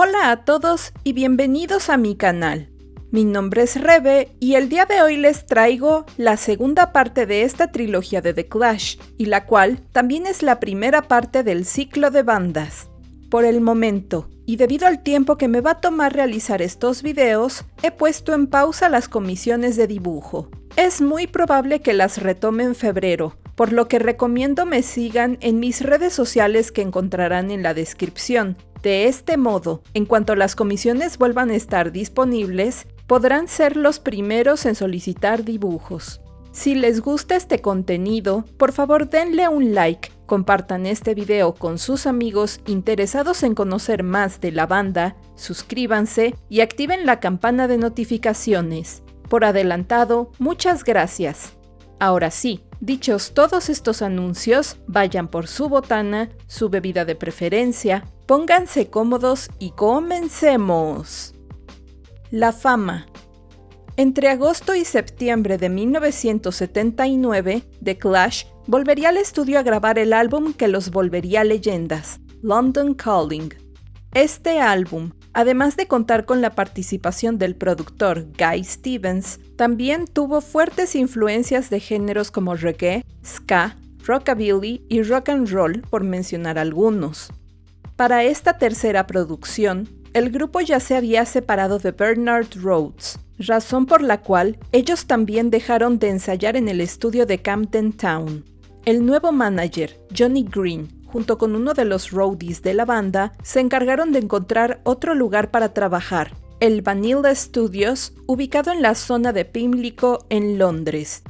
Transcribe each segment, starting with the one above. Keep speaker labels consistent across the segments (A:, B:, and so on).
A: Hola a todos y bienvenidos a mi canal. Mi nombre es Rebe y el día de hoy les traigo la segunda parte de esta trilogía de The Clash, y la cual también es la primera parte del ciclo de bandas. Por el momento, y debido al tiempo que me va a tomar realizar estos videos, he puesto en pausa las comisiones de dibujo. Es muy probable que las retome en febrero, por lo que recomiendo me sigan en mis redes sociales que encontrarán en la descripción. De este modo, en cuanto las comisiones vuelvan a estar disponibles, podrán ser los primeros en solicitar dibujos. Si les gusta este contenido, por favor denle un like, compartan este video con sus amigos interesados en conocer más de la banda, suscríbanse y activen la campana de notificaciones. Por adelantado, muchas gracias. Ahora sí, dichos todos estos anuncios, vayan por su botana, su bebida de preferencia, pónganse cómodos y comencemos. La fama. Entre agosto y septiembre de 1979, The Clash volvería al estudio a grabar el álbum que los volvería leyendas, London Calling. Este álbum, además de contar con la participación del productor Guy Stevens, también tuvo fuertes influencias de géneros como reggae, ska, rockabilly y rock and roll, por mencionar algunos. Para esta tercera producción, el grupo ya se había separado de Bernard Rhodes, razón por la cual ellos también dejaron de ensayar en el estudio de Camden Town. El nuevo manager, Johnny Green, junto con uno de los roadies de la banda, se encargaron de encontrar otro lugar para trabajar, el Vanilla Studios, ubicado en la zona de Pimlico, en Londres.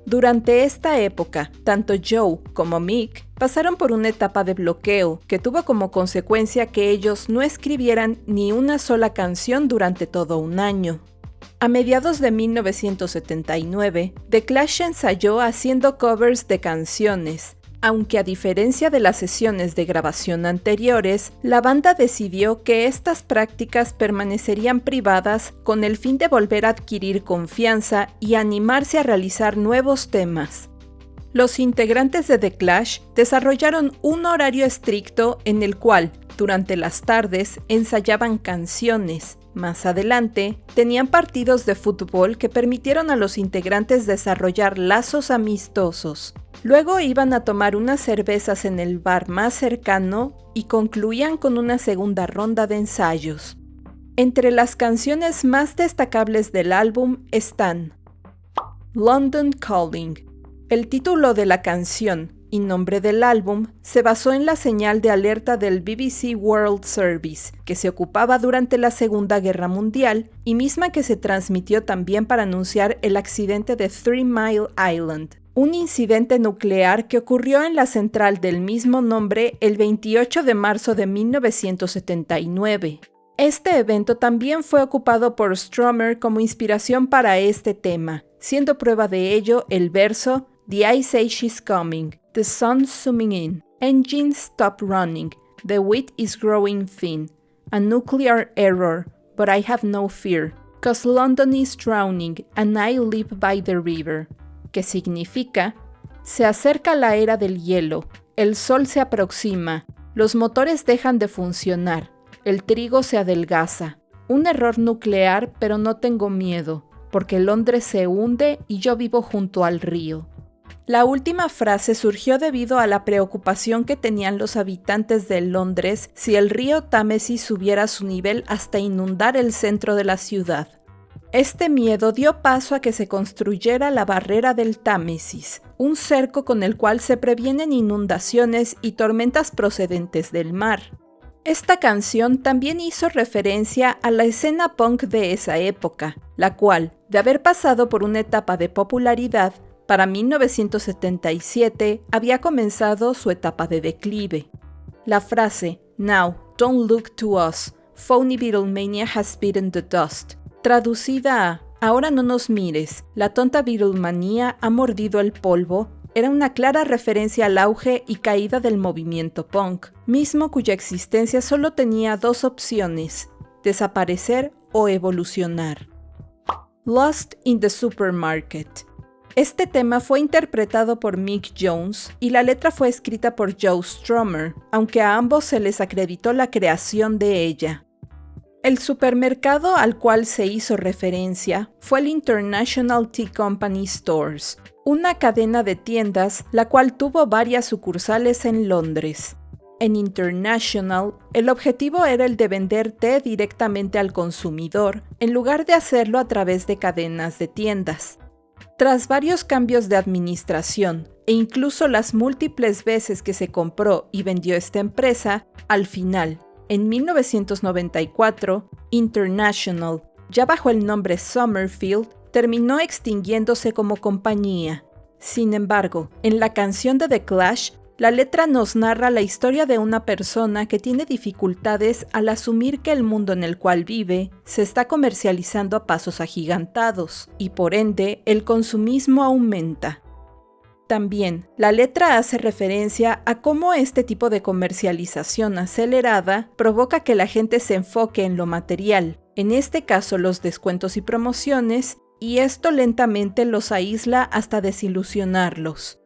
A: Durante esta época, tanto Joe como Mick pasaron por una etapa de bloqueo que tuvo como consecuencia que ellos no escribieran ni una sola canción durante todo un año. A mediados de 1979, The Clash ensayó haciendo covers de canciones, aunque a diferencia de las sesiones de grabación anteriores, la banda decidió que estas prácticas permanecerían privadas con el fin de volver a adquirir confianza y animarse a realizar nuevos temas. Los integrantes de The Clash desarrollaron un horario estricto en el cual, durante las tardes, ensayaban canciones. Más adelante, tenían partidos de fútbol que permitieron a los integrantes desarrollar lazos amistosos. Luego iban a tomar unas cervezas en el bar más cercano y concluían con una segunda ronda de ensayos. Entre las canciones más destacables del álbum están London Calling. El título de la canción y nombre del álbum se basó en la señal de alerta del BBC World Service, que se ocupaba durante la Segunda Guerra Mundial y misma que se transmitió también para anunciar el accidente de 3 Mile Island, un incidente nuclear que ocurrió en la central del mismo nombre el 28 de marzo de 1979. Este evento también fue ocupado por Stromer como inspiración para este tema, siendo prueba de ello el verso The Ice Age is coming, the sun's zooming in, engines stop running, the wheat is growing thin, a nuclear error, but I have no fear, 'cause London is drowning and I live by the river, que significa, se acerca la era del hielo, el sol se aproxima, los motores dejan de funcionar, el trigo se adelgaza, un error nuclear pero no tengo miedo, porque Londres se hunde y yo vivo junto al río. La última frase surgió debido a la preocupación que tenían los habitantes de Londres si el río Támesis subiera su nivel hasta inundar el centro de la ciudad. Este miedo dio paso a que se construyera la barrera del Támesis, un cerco con el cual se previenen inundaciones y tormentas procedentes del mar. Esta canción también hizo referencia a la escena punk de esa época, la cual, de haber pasado por una etapa de popularidad, para 1977 había comenzado su etapa de declive. La frase "Now, don't look to us, phony Beatlemania has beaten the dust", traducida a "Ahora no nos mires, la tonta Beatlemanía ha mordido el polvo", era una clara referencia al auge y caída del movimiento punk, mismo cuya existencia solo tenía dos opciones: desaparecer o evolucionar. Lost in the Supermarket. Este tema fue interpretado por Mick Jones y la letra fue escrita por Joe Strummer, aunque a ambos se les acreditó la creación de ella. El supermercado al cual se hizo referencia fue el International Tea Company Stores, una cadena de tiendas la cual tuvo varias sucursales en Londres. En International, el objetivo era el de vender té directamente al consumidor, en lugar de hacerlo a través de cadenas de tiendas. Tras varios cambios de administración, e incluso las múltiples veces que se compró y vendió esta empresa, al final, en 1994, International, ya bajo el nombre Summerfield, terminó extinguiéndose como compañía. Sin embargo, en la canción de The Clash, la letra nos narra la historia de una persona que tiene dificultades al asumir que el mundo en el cual vive se está comercializando a pasos agigantados, y por ende, el consumismo aumenta. También, la letra hace referencia a cómo este tipo de comercialización acelerada provoca que la gente se enfoque en lo material, en este caso los descuentos y promociones, y esto lentamente los aísla hasta desilusionarlos.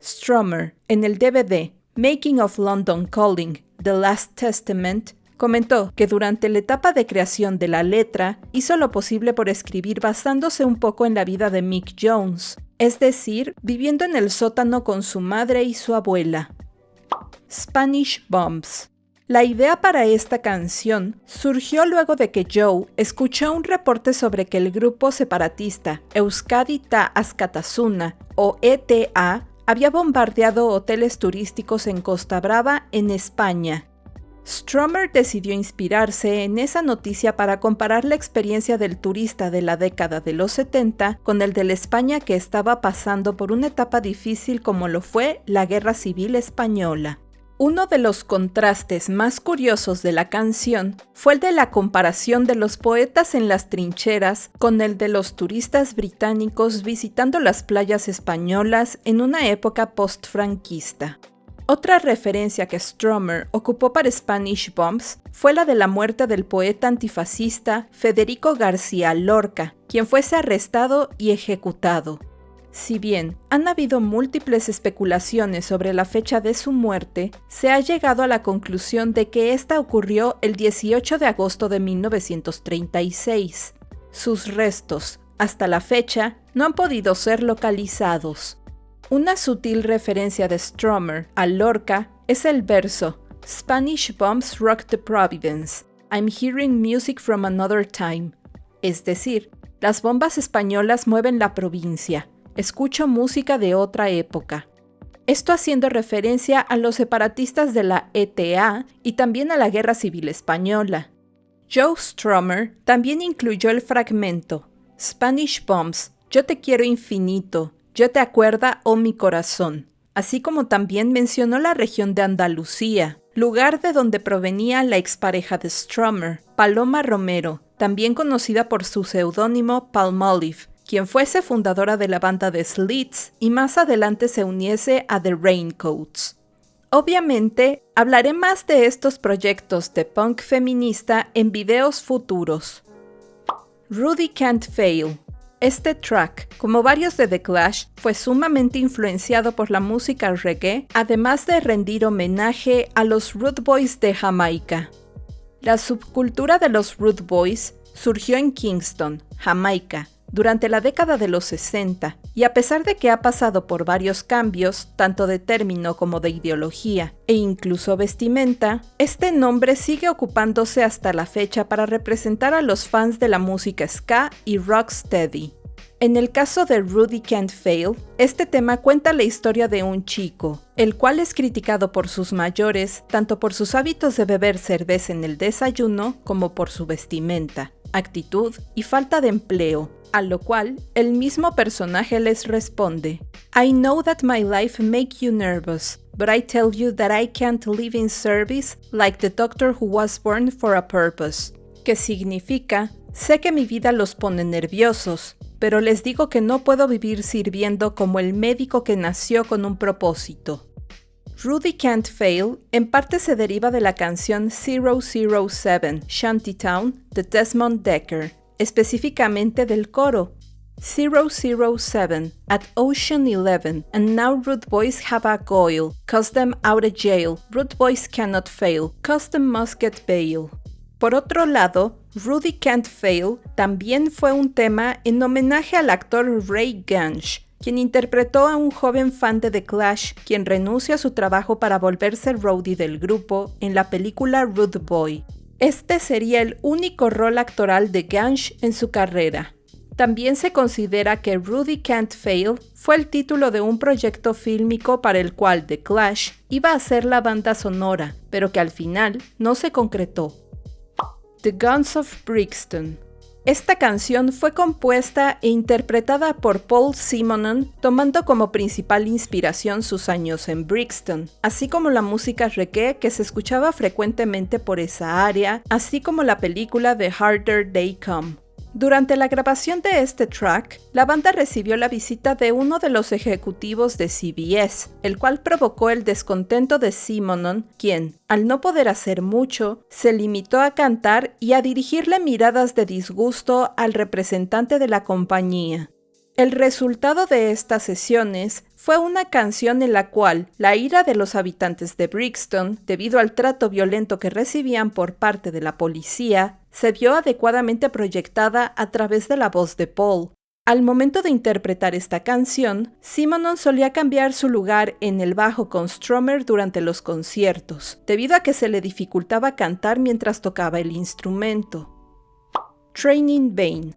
A: Strummer, en el DVD Making of London Calling: The Last Testament, comentó que durante la etapa de creación de la letra hizo lo posible por escribir basándose un poco en la vida de Mick Jones, es decir, viviendo en el sótano con su madre y su abuela. Spanish Bombs. La idea para esta canción surgió luego de que Joe escuchó un reporte sobre que el grupo separatista Euskadi Ta Askatasuna, o ETA, había bombardeado hoteles turísticos en Costa Brava, en España. Strummer decidió inspirarse en esa noticia para comparar la experiencia del turista de la década de los 70 con el de la España que estaba pasando por una etapa difícil como lo fue la Guerra Civil Española. Uno de los contrastes más curiosos de la canción fue el de la comparación de los poetas en las trincheras con el de los turistas británicos visitando las playas españolas en una época post-franquista. Otra referencia que Strummer ocupó para Spanish Bombs fue la de la muerte del poeta antifascista Federico García Lorca, quien fuese arrestado y ejecutado. Si bien han habido múltiples especulaciones sobre la fecha de su muerte, se ha llegado a la conclusión de que esta ocurrió el 18 de agosto de 1936. Sus restos, hasta la fecha, no han podido ser localizados. Una sutil referencia de Strummer a Lorca es el verso Spanish bombs rock the Providence, I'm hearing music from another time. Es decir, las bombas españolas mueven la provincia. Escucho música de otra época. Esto haciendo referencia a los separatistas de la ETA y también a la Guerra Civil Española. Joe Strummer también incluyó el fragmento Spanish Bombs, yo te quiero infinito, yo te acuerda, oh mi corazón, así como también mencionó la región de Andalucía, lugar de donde provenía la expareja de Strummer, Paloma Romero, también conocida por su seudónimo Palmolive, quien fuese fundadora de la banda de Slits y más adelante se uniese a The Raincoats. Obviamente, hablaré más de estos proyectos de punk feminista en videos futuros. Rudy Can't Fail. Este track, como varios de The Clash, fue sumamente influenciado por la música reggae, además de rendir homenaje a los Rude Boys de Jamaica. La subcultura de los Rude Boys surgió en Kingston, Jamaica, durante la década de los 60, y a pesar de que ha pasado por varios cambios, tanto de término como de ideología, e incluso vestimenta, este nombre sigue ocupándose hasta la fecha para representar a los fans de la música ska y rocksteady. En el caso de Rudy Can't Fail, este tema cuenta la historia de un chico, el cual es criticado por sus mayores, tanto por sus hábitos de beber cerveza en el desayuno como por su vestimenta, actitud y falta de empleo, a lo cual el mismo personaje les responde: I know that my life make you nervous, but I tell you that I can't live in service like the doctor who was born for a purpose. Que significa, sé que mi vida los pone nerviosos, pero les digo que no puedo vivir sirviendo como el médico que nació con un propósito. Rudy Can't Fail en parte se deriva de la canción 007 Shantytown de Desmond Dekker, específicamente del coro 007 at Ocean 11 and now rude boys have a goil, cause them out of jail, rude boys cannot fail, cause them must get bail. Por otro lado, Rudy Can't Fail también fue un tema en homenaje al actor Ray Gansh, quien interpretó a un joven fan de The Clash, quien renuncia a su trabajo para volverse roadie del grupo en la película Rude Boy. Este sería el único rol actoral de Gansh en su carrera. También se considera que Rudy Can't Fail fue el título de un proyecto fílmico para el cual The Clash iba a ser la banda sonora, pero que al final no se concretó. The Guns of Brixton. Esta canción fue compuesta e interpretada por Paul Simonon, tomando como principal inspiración sus años en Brixton, así como la música reggae que se escuchaba frecuentemente por esa área, así como la película The Harder They Come. Durante la grabación de este track, la banda recibió la visita de uno de los ejecutivos de CBS, el cual provocó el descontento de Simonon, quien, al no poder hacer mucho, se limitó a cantar y a dirigirle miradas de disgusto al representante de la compañía. El resultado de estas sesiones fue una canción en la cual la ira de los habitantes de Brixton, debido al trato violento que recibían por parte de la policía, se vio adecuadamente proyectada a través de la voz de Paul. Al momento de interpretar esta canción, Simonon solía cambiar su lugar en el bajo con Stromer durante los conciertos, debido a que se le dificultaba cantar mientras tocaba el instrumento. Training Vain.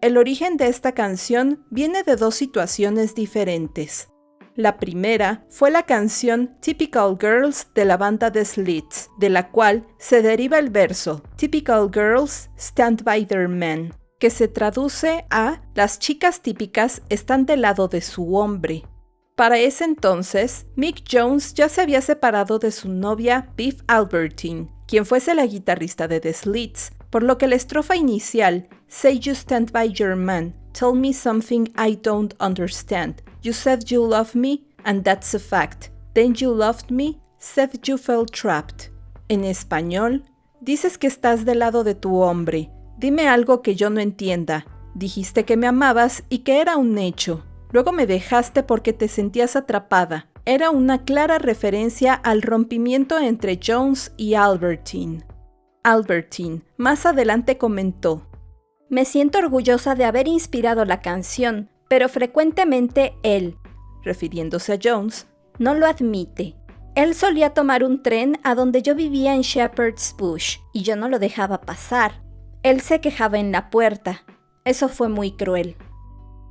A: El origen de esta canción viene de dos situaciones diferentes. La primera fue la canción Typical Girls de la banda The Slits, de la cual se deriva el verso Typical Girls Stand by Their Men, que se traduce a Las chicas típicas están del lado de su hombre. Para ese entonces, Mick Jones ya se había separado de su novia Beef Albertine, quien fuese la guitarrista de The Slits, por lo que la estrofa inicial, Say you stand by your man, tell me something I don't understand. You said you love me, and that's a fact. Then you loved me, said you felt trapped. En español, dices que estás del lado de tu hombre. Dime algo que yo no entienda. Dijiste que me amabas y que era un hecho. Luego me dejaste porque te sentías atrapada. Era una clara referencia al rompimiento entre Jones y Albertine. Albertine más adelante comentó:
B: Me siento orgullosa de haber inspirado la canción, pero frecuentemente él,
A: refiriéndose a Jones,
B: no lo admite. Él solía tomar un tren a donde yo vivía en Shepherd's Bush y yo no lo dejaba pasar. Él se quejaba en la puerta. Eso fue muy cruel.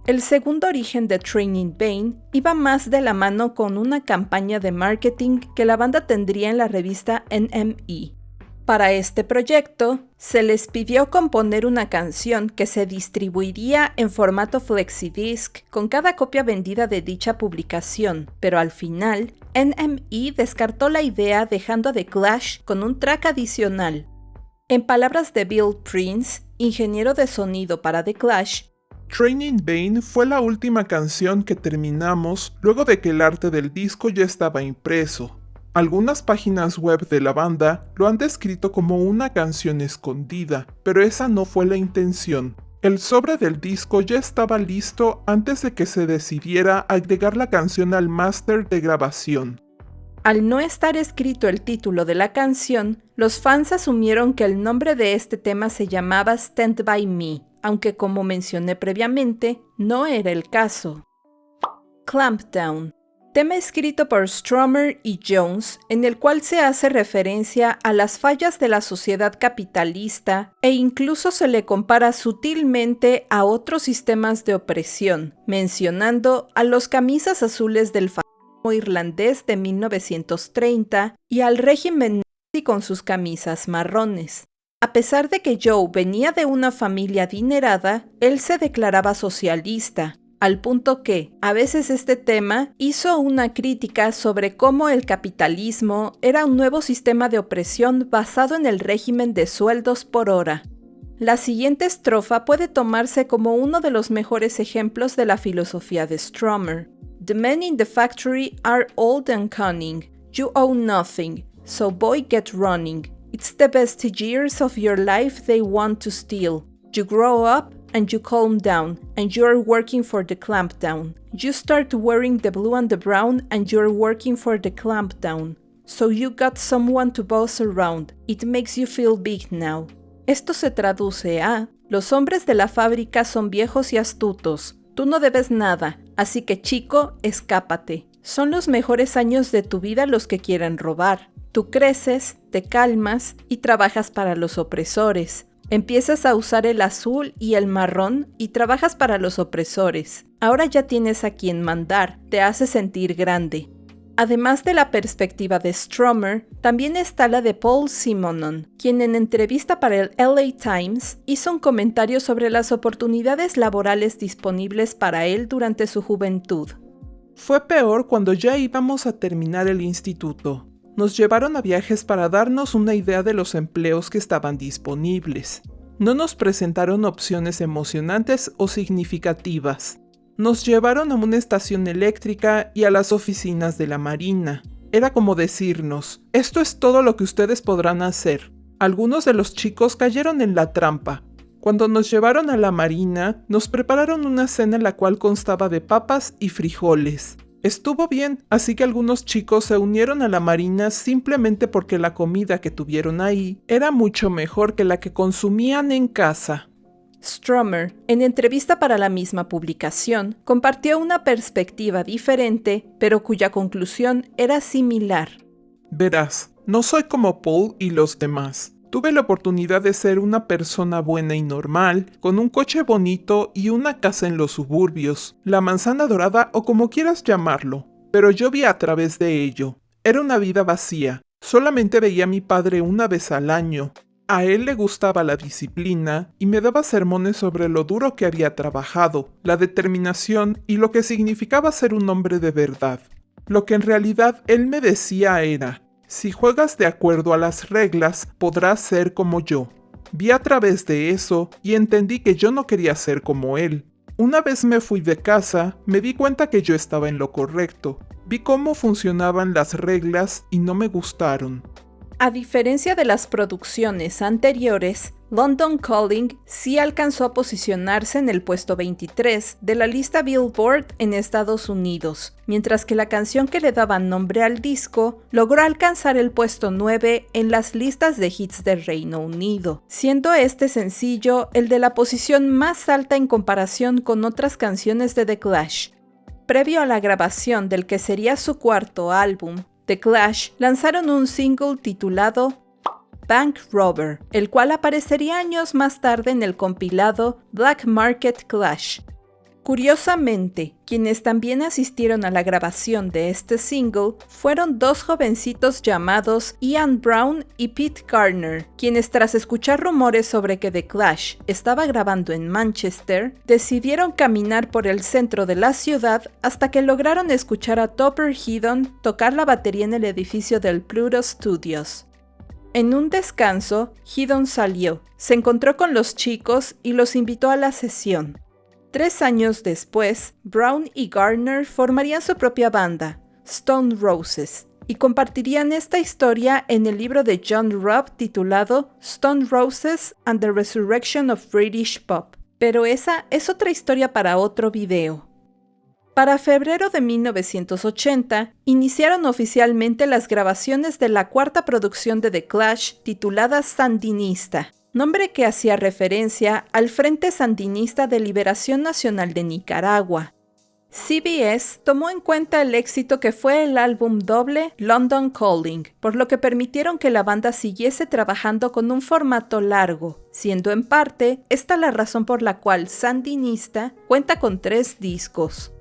A: El segundo origen de Training Vain iba más de la mano con una campaña de marketing que la banda tendría en la revista NME. Para este proyecto, se les pidió componer una canción que se distribuiría en formato flexidisc con cada copia vendida de dicha publicación, pero al final, NME descartó la idea dejando a The Clash con un track adicional. En palabras de Bill Prince, ingeniero de sonido para The Clash,
C: Training Vain fue la última canción que terminamos luego de que el arte del disco ya estaba impreso. Algunas páginas web de la banda lo han descrito como una canción escondida, pero esa no fue la intención. El sobre del disco ya estaba listo antes de que se decidiera agregar la canción al máster de grabación.
A: Al no estar escrito el título de la canción, los fans asumieron que el nombre de este tema se llamaba Stand By Me, aunque como mencioné previamente, no era el caso. Clampdown. Tema escrito por Stromer y Jones, en el cual se hace referencia a las fallas de la sociedad capitalista e incluso se le compara sutilmente a otros sistemas de opresión, mencionando a los camisas azules del fascismo irlandés de 1930 y al régimen nazi con sus camisas marrones. A pesar de que Joe venía de una familia adinerada, él se declaraba socialista, al punto que, a veces este tema hizo una crítica sobre cómo el capitalismo era un nuevo sistema de opresión basado en el régimen de sueldos por hora. La siguiente estrofa puede tomarse como uno de los mejores ejemplos de la filosofía de Stromer. The men in the factory are old and cunning. You owe nothing, so boy get running. It's the best years of your life they want to steal. You grow up and you calm down, and you're working for the clampdown. You start wearing the blue and the brown, and you're working for the clampdown. So you got someone to boss around. It makes you feel big now. Esto se traduce a: los hombres de la fábrica son viejos y astutos. Tú no debes nada, así que chico, escápate. Son los mejores años de tu vida los que quieren robar. Tú creces, te calmas y trabajas para los opresores. Empiezas a usar el azul y el marrón y trabajas para los opresores. Ahora ya tienes a quien mandar, te hace sentir grande. Además de la perspectiva de Stromer, también está la de Paul Simonon, quien en entrevista para el LA Times hizo un comentario sobre las oportunidades laborales disponibles para él durante su juventud.
C: Fue peor cuando ya íbamos a terminar el instituto. Nos llevaron a viajes para darnos una idea de los empleos que estaban disponibles. No nos presentaron opciones emocionantes o significativas. Nos llevaron a una estación eléctrica y a las oficinas de la Marina. Era como decirnos, esto es todo lo que ustedes podrán hacer. Algunos de los chicos cayeron en la trampa. Cuando nos llevaron a la Marina, nos prepararon una cena en la cual constaba de papas y frijoles. Estuvo bien, así que algunos chicos se unieron a la Marina simplemente porque la comida que tuvieron ahí era mucho mejor que la que consumían en casa.
A: Stromer, en entrevista para la misma publicación, compartió una perspectiva diferente, pero cuya conclusión era similar.
C: Verás, no soy como Paul y los demás. Tuve la oportunidad de ser una persona buena y normal, con un coche bonito y una casa en los suburbios, la manzana dorada o como quieras llamarlo. Pero yo vi a través de ello. Era una vida vacía. Solamente veía a mi padre una vez al año. A él le gustaba la disciplina y me daba sermones sobre lo duro que había trabajado, la determinación y lo que significaba ser un hombre de verdad. Lo que en realidad él me decía era: si juegas de acuerdo a las reglas, podrás ser como yo. Vi a través de eso y entendí que yo no quería ser como él. Una vez me fui de casa, me di cuenta que yo estaba en lo correcto. Vi cómo funcionaban las reglas y no me gustaron.
A: A diferencia de las producciones anteriores, London Calling sí alcanzó a posicionarse en el puesto 23 de la lista Billboard en Estados Unidos, mientras que la canción que le daba nombre al disco logró alcanzar el puesto 9 en las listas de hits del Reino Unido, siendo este sencillo el de la posición más alta en comparación con otras canciones de The Clash. Previo a la grabación del que sería su cuarto álbum, The Clash lanzaron un single titulado Bank Robber, el cual aparecería años más tarde en el compilado Black Market Clash. Curiosamente, quienes también asistieron a la grabación de este single fueron dos jovencitos llamados Ian Brown y Pete Gardner, quienes tras escuchar rumores sobre que The Clash estaba grabando en Manchester, decidieron caminar por el centro de la ciudad hasta que lograron escuchar a Topper Headon tocar la batería en el edificio del Pluto Studios. En un descanso, Headon salió, se encontró con los chicos y los invitó a la sesión. 3 años después, Brown y Gardner formarían su propia banda, Stone Roses, y compartirían esta historia en el libro de John Robb titulado Stone Roses and the Resurrection of British Pop. Pero esa es otra historia para otro video. Para febrero de 1980, iniciaron oficialmente las grabaciones de la cuarta producción de The Clash titulada Sandinista, nombre que hacía referencia al Frente Sandinista de Liberación Nacional de Nicaragua. CBS tomó en cuenta el éxito que fue el álbum doble London Calling, por lo que permitieron que la banda siguiese trabajando con un formato largo, siendo en parte esta la razón por la cual Sandinista cuenta con 3 discos.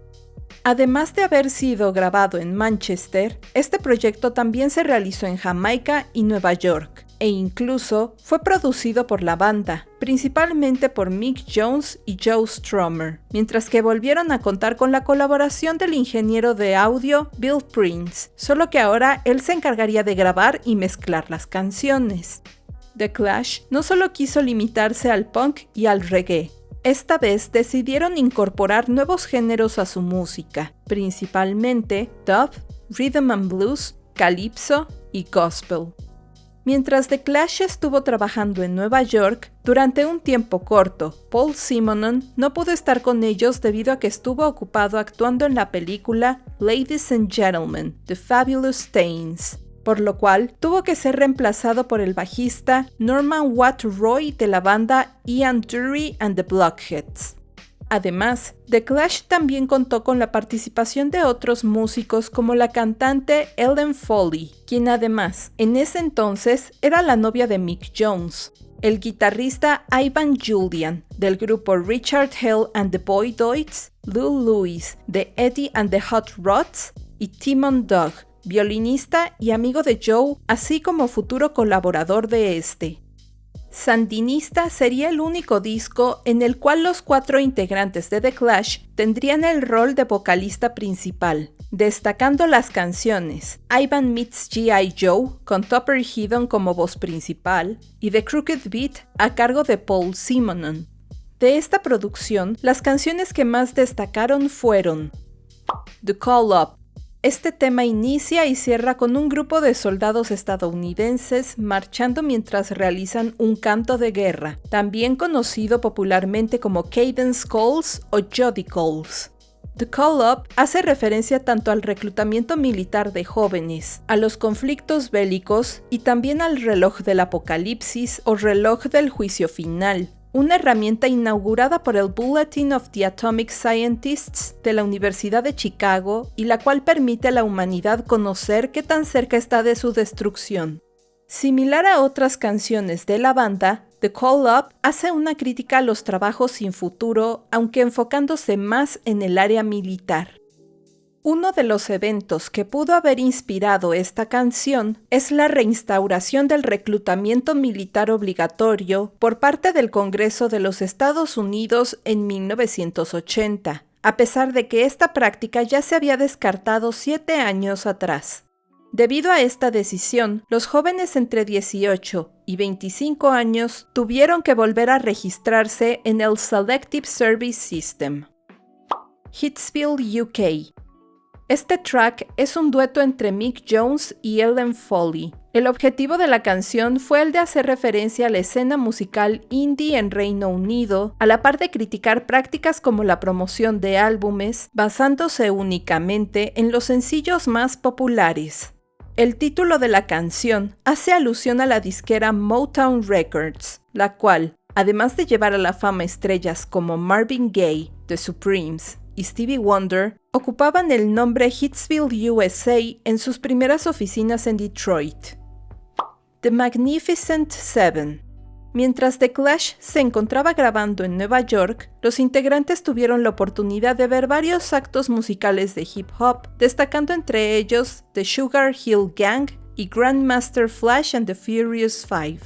A: Además de haber sido grabado en Manchester, este proyecto también se realizó en Jamaica y Nueva York, e incluso fue producido por la banda, principalmente por Mick Jones y Joe Strummer, mientras que volvieron a contar con la colaboración del ingeniero de audio Bill Prince, solo que ahora él se encargaría de grabar y mezclar las canciones. The Clash no solo quiso limitarse al punk y al reggae. Esta vez decidieron incorporar nuevos géneros a su música, principalmente dub, rhythm and blues, calypso y gospel. Mientras The Clash estuvo trabajando en Nueva York, durante un tiempo corto, Paul Simonon no pudo estar con ellos debido a que estuvo ocupado actuando en la película Ladies and Gentlemen, The Fabulous Stains. por lo cual tuvo que ser reemplazado por el bajista Norman Watt Roy de la banda Ian Dury and the Blockheads. Además, The Clash también contó con la participación de otros músicos como la cantante Ellen Foley, quien además, en ese entonces, era la novia de Mick Jones, el guitarrista Ivan Julian, del grupo Richard Hell and the Boy Deutz, Lou Lewis, de Eddie and the Hot Rods, y Timon Doug, violinista y amigo de Joe, así como futuro colaborador de este. Sandinista sería el único disco en el cual los 4 integrantes de The Clash tendrían el rol de vocalista principal, destacando las canciones Ivan Meets G.I. Joe con Topper Headon como voz principal y The Crooked Beat a cargo de Paul Simonon. De esta producción, las canciones que más destacaron fueron The Call Up. Este tema inicia y cierra con un grupo de soldados estadounidenses marchando mientras realizan un canto de guerra, también conocido popularmente como Cadence Calls o Jody Calls. The Call Up hace referencia tanto al reclutamiento militar de jóvenes, a los conflictos bélicos y también al reloj del apocalipsis o reloj del juicio final, una herramienta inaugurada por el Bulletin of the Atomic Scientists de la Universidad de Chicago y la cual permite a la humanidad conocer qué tan cerca está de su destrucción. Similar a otras canciones de la banda, The Call Up hace una crítica a los trabajos sin futuro, aunque enfocándose más en el área militar. Uno de los eventos que pudo haber inspirado esta canción es la reinstauración del reclutamiento militar obligatorio por parte del Congreso de los Estados Unidos en 1980, a pesar de que esta práctica ya se había descartado 7 años atrás. Debido a esta decisión, los jóvenes entre 18 y 25 años tuvieron que volver a registrarse en el Selective Service System. Hitsville, UK. Este track es un dueto entre Mick Jones y Ellen Foley. El objetivo de la canción fue el de hacer referencia a la escena musical indie en Reino Unido, a la par de criticar prácticas como la promoción de álbumes, basándose únicamente en los sencillos más populares. El título de la canción hace alusión a la disquera Motown Records, la cual, además de llevar a la fama estrellas como Marvin Gaye, The Supremes y Stevie Wonder, ocupaban el nombre Hitsville, USA en sus primeras oficinas en Detroit. The Magnificent Seven. Mientras The Clash se encontraba grabando en Nueva York, los integrantes tuvieron la oportunidad de ver varios actos musicales de hip hop, destacando entre ellos The Sugar Hill Gang y Grandmaster Flash and the Furious Five.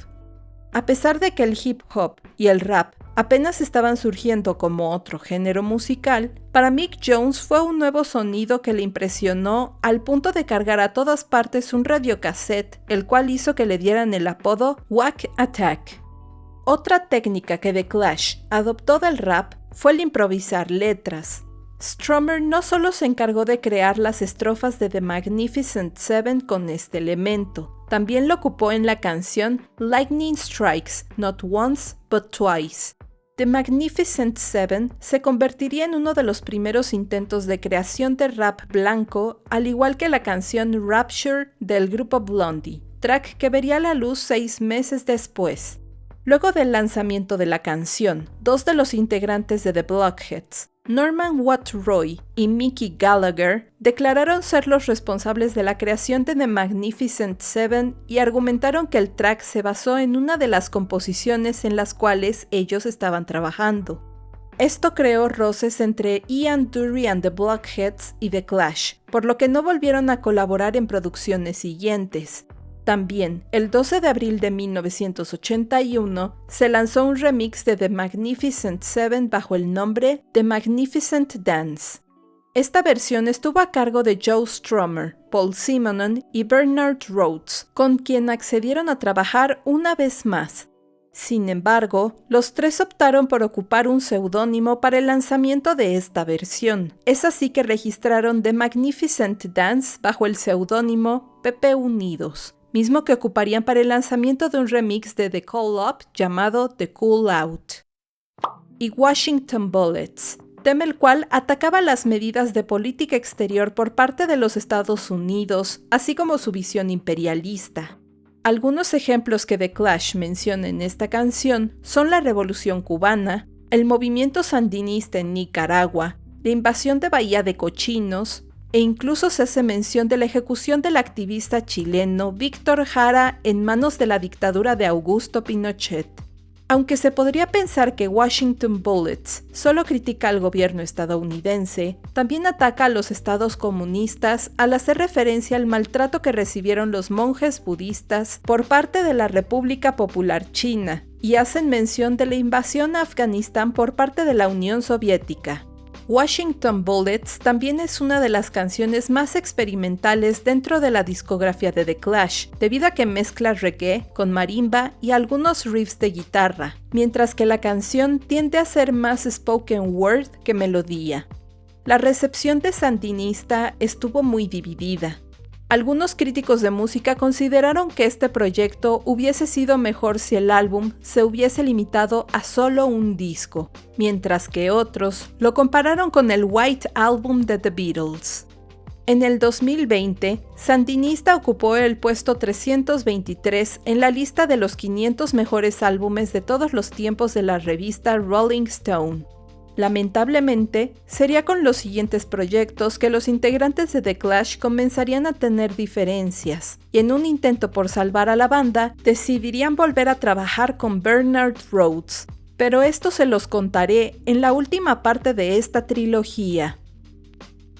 A: A pesar de que el hip hop y el rap apenas estaban surgiendo como otro género musical, para Mick Jones fue un nuevo sonido que le impresionó al punto de cargar a todas partes un radiocassette, el cual hizo que le dieran el apodo Whack Attack. Otra técnica que The Clash adoptó del rap fue el improvisar letras. Stromer no solo se encargó de crear las estrofas de The Magnificent Seven con este elemento, también lo ocupó en la canción Lightning Strikes Not Once But Twice. The Magnificent Seven se convertiría en uno de los primeros intentos de creación de rap blanco, al igual que la canción Rapture del grupo Blondie, track que vería la luz 6 meses después. Luego del lanzamiento de la canción, 2 de los integrantes de The Blockheads, Norman Watt Roy y Mickey Gallagher, declararon ser los responsables de la creación de The Magnificent Seven y argumentaron que el track se basó en una de las composiciones en las cuales ellos estaban trabajando. Esto creó roces entre Ian Dury and the Blockheads y The Clash, por lo que no volvieron a colaborar en producciones siguientes. También, el 12 de abril de 1981, se lanzó un remix de The Magnificent Seven bajo el nombre The Magnificent Dance. Esta versión estuvo a cargo de Joe Strummer, Paul Simonon y Bernard Rhodes, con quien accedieron a trabajar una vez más. Sin embargo, los 3 optaron por ocupar un seudónimo para el lanzamiento de esta versión. Es así que registraron The Magnificent Dance bajo el seudónimo Pepe Unidos, mismo que ocuparían para el lanzamiento de un remix de The Call Up llamado The Cool Out. Y Washington Bullets. tema el cual atacaba las medidas de política exterior por parte de los Estados Unidos, así como su visión imperialista. Algunos ejemplos que The Clash menciona en esta canción son la Revolución Cubana, el movimiento sandinista en Nicaragua, la invasión de Bahía de Cochinos, e incluso se hace mención de la ejecución del activista chileno Víctor Jara en manos de la dictadura de Augusto Pinochet. Aunque se podría pensar que Washington Bullets solo critica al gobierno estadounidense, también ataca a los estados comunistas al hacer referencia al maltrato que recibieron los monjes budistas por parte de la República Popular China, y hacen mención de la invasión a Afganistán por parte de la Unión Soviética. Washington Bullets también es una de las canciones más experimentales dentro de la discografía de The Clash, debido a que mezcla reggae con marimba y algunos riffs de guitarra, mientras que la canción tiende a ser más spoken word que melodía. La recepción de Sandinista estuvo muy dividida. Algunos críticos de música consideraron que este proyecto hubiese sido mejor si el álbum se hubiese limitado a solo un disco, mientras que otros lo compararon con el White Album de The Beatles. En el 2020, Sandinista ocupó el puesto 323 en la lista de los 500 mejores álbumes de todos los tiempos de la revista Rolling Stone. Lamentablemente, sería con los siguientes proyectos que los integrantes de The Clash comenzarían a tener diferencias, y en un intento por salvar a la banda, decidirían volver a trabajar con Bernard Rhodes, pero esto se los contaré en la última parte de esta trilogía.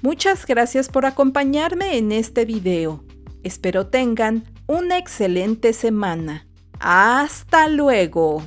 A: Muchas gracias por acompañarme en este video. Espero tengan una excelente semana. ¡Hasta luego!